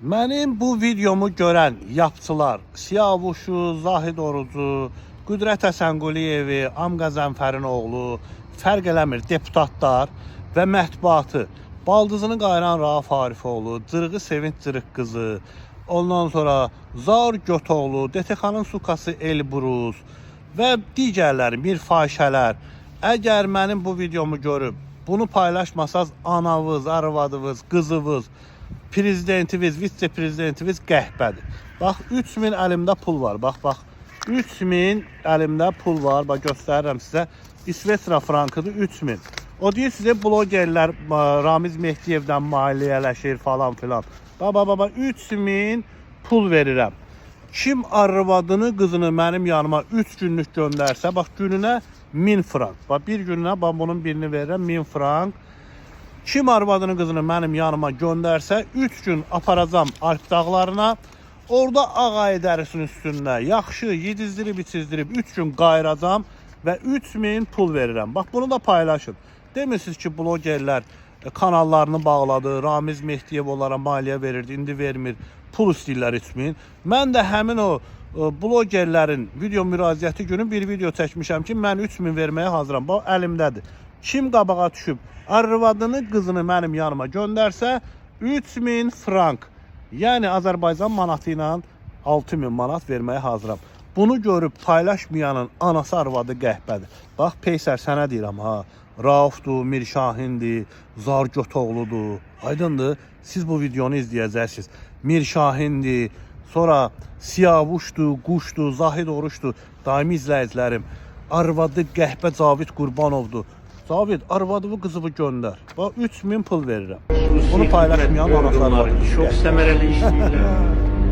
Mənim bu videomu görən yapçılar, Siyavuşu, Zahid Orucu, Qüdrət Həsənquliyevi, Amqa Zənfərin oğlu, fərq eləmir deputatlar və mətbuatı, baldızını qayıran Rauf Arifoğlu, Cırğı Sevinç Cırıq qızı, ondan sonra Zaur Götoğlu, DTX-nın sukası Elbrus və digərləri, bir fahişələr. Əgər mənim bu videomu görüb, bunu paylaşmasaz anavız, arvadınız, qızınız, prezidentimiz, vitse-prezidentimiz qəhbədir. Bax, 3000 əlimdə pul var. Bax. 3000 əlimdə pul var. Bax, göstərirəm sizə. İsveçrə frankıdır, 3000. O deyir sizə blogerlər Ramiz Mehdiyevdən maliyyələşir falan filan. Bax, 3000 pul verirəm. Kim arvadını, qızını mənim yanıma 3 günlük göndərsə, bax, gününə 1000 frank. Bax, bir gününə, bax, bunun birini verirəm, 1000 frank. Kim arvadını, qızını mənim yanıma göndərsə, 3 gün aparacam Alp dağlarına. Orada ağay dərisinin üstündə yaxşı yedizdirib, içizdirib 3 gün qayıracam və 3000 pul verirəm. Bax, bunu da paylaşın. Demirsiniz ki, blogerlər kanallarını bağladı, Ramiz Mehdiyev onlara maliyyə verirdi, indi vermir, pul istəyirlər 3000. Mən də həmin o blogerlərin video müraciəti günü bir video çəkmişəm ki, mən 3000 verməyə hazıram. Bax, əlimdədir. Kim qabağa düşüb arvadını, qızını mənim yanıma göndərsə 3000 frank, yəni Azərbaycan manatı ilə 6000 manat verməyə hazıram. Bunu görüb paylaşmayanın anası arvadı qəhbədir. Bax, Peysər sənə deyirəm ha, Raufdur, Mirşahindir, Zar Götoğludur. Aydındır, siz bu videonu izləyəcəksiniz. Mirşahindir, sonra Siyavuşdur, Quşdur, Zahid Oruçdur. Daimi izləyicilərim, arvadı qəhbə Cavid Qurbanovdur. Cavid, arvadımı, qızımı göndər. Bax, 3000 pul verirəm. Bunu paylaşmayan anası arvadı. Çox səmərəli işləyirlər.